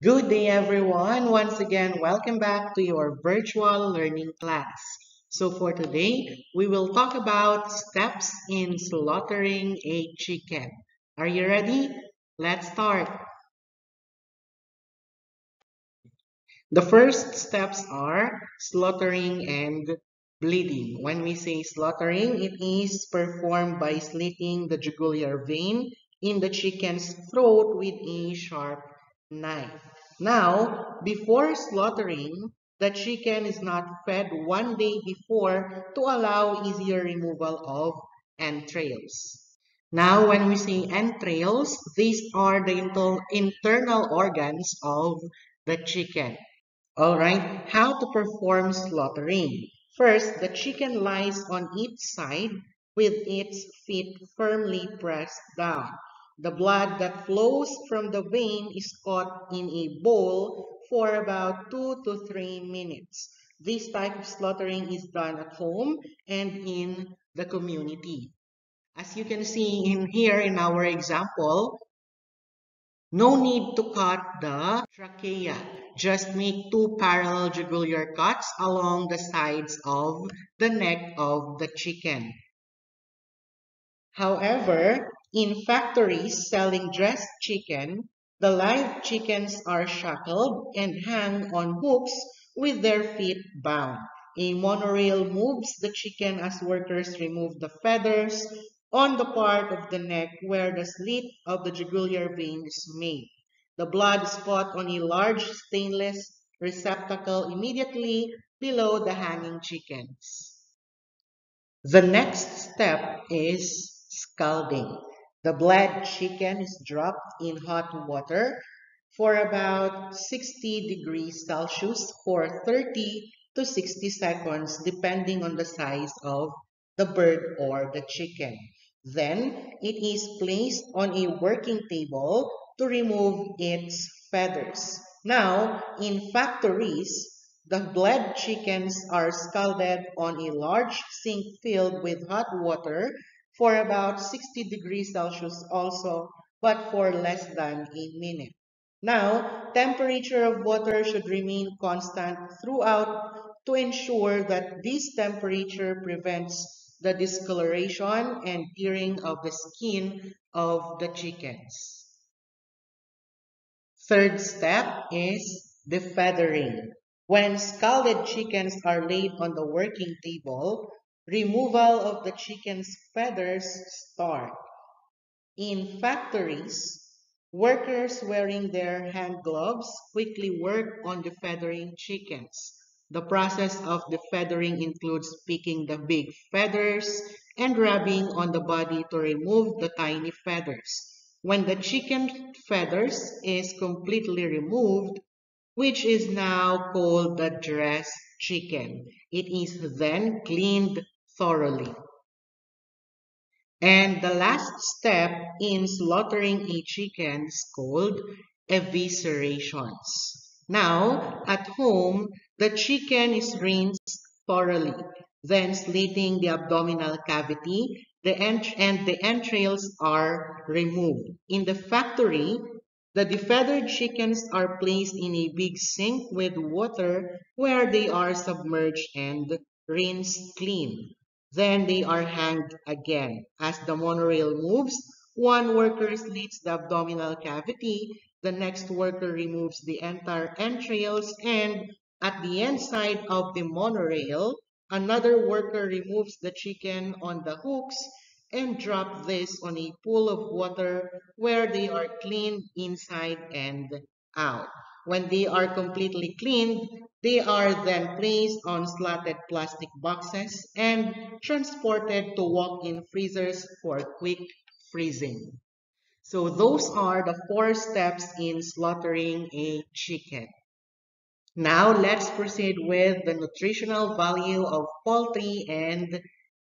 Good day, everyone. Once again, welcome back to your virtual learning class. So, for today, we will talk about steps in slaughtering a chicken. Are you ready? Let's start. The first steps are slaughtering and bleeding. When we say slaughtering, it is performed by slitting the jugular vein in the chicken's throat with a sharp knife. Now, before slaughtering, the chicken is not fed one day before to allow easier removal of entrails. Now, when we say entrails, these are the internal organs of the chicken. All right, how to perform slaughtering. First, the chicken lies on each side with its feet firmly pressed down. The blood that flows from the vein is caught in a bowl for about 2 to 3 minutes. This type of slaughtering is done at home and in the community. As you can see in here in our example, no need to cut the trachea. Just make two parallel jugular cuts along the sides of the neck of the chicken. However, in factories selling dressed chicken, the live chickens are shackled and hang on hooks with their feet bound. A monorail moves the chicken as workers remove the feathers on the part of the neck where the slit of the jugular vein is made. The blood is caught on a large stainless receptacle immediately below the hanging chickens. The next step is scalding. The bled chicken is dropped in hot water for about 60 degrees Celsius for 30 to 60 seconds depending on the size of the bird or the chicken. Then it is placed on a working table to remove its feathers. Now, in factories, the bled chickens are scalded on a large sink filled with hot water for about 60 degrees Celsius also, but for less than a minute. Now, temperature of water should remain constant throughout to ensure that this temperature prevents the discoloration and tearing of the skin of the chickens. Third step is defeathering. When scalded chickens are laid on the working table, removal of the chicken's feathers start. In factories, workers wearing their hand gloves quickly work on defeathering chickens. The process of defeathering includes picking the big feathers and rubbing on the body to remove the tiny feathers. When the chicken feathers is completely removed, which is now called the dressed chicken, it is then cleaned thoroughly. And the last step in slaughtering a chicken is called eviscerations. Now, at home, the chicken is rinsed thoroughly, then slitting the abdominal cavity, and the entrails are removed. In the factory, the defeathered chickens are placed in a big sink with water where they are submerged and rinsed clean. Then they are hanged again. As the monorail moves, one worker slits the abdominal cavity, the next worker removes the entire entrails, and at the end side of the monorail, another worker removes the chicken on the hooks and drop this on a pool of water where they are cleaned inside and out. When they are completely cleaned, they are then placed on slotted plastic boxes and transported to walk-in freezers for quick freezing. So those are the 4 steps in slaughtering a chicken. Now let's proceed with the nutritional value of poultry and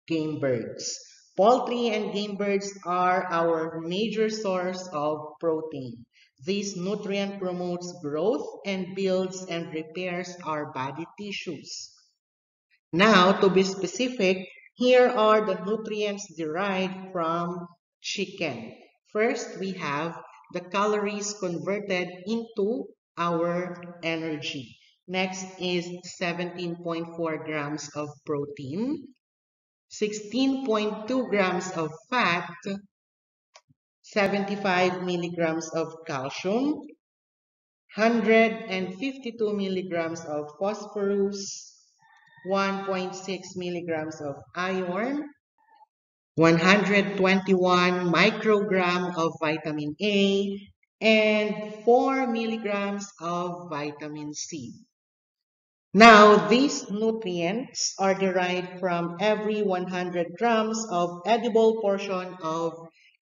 game birds. Poultry and game birds are our major source of protein. This nutrient promotes growth and builds and repairs our body tissues. Now, to be specific, here are the nutrients derived from chicken. First, we have the calories converted into our energy. Next is 17.4 grams of protein, 16.2 grams of fat, 75 milligrams of calcium, 152 milligrams of phosphorus, 1.6 milligrams of iron, 121 microgram of vitamin A, and 4 milligrams of vitamin C. Now, these nutrients are derived from every 100 grams of edible portion of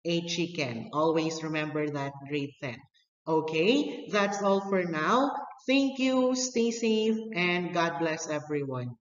a chicken. Always remember that, grade 10. Okay, that's all for now. Thank you, stay safe, and God bless everyone.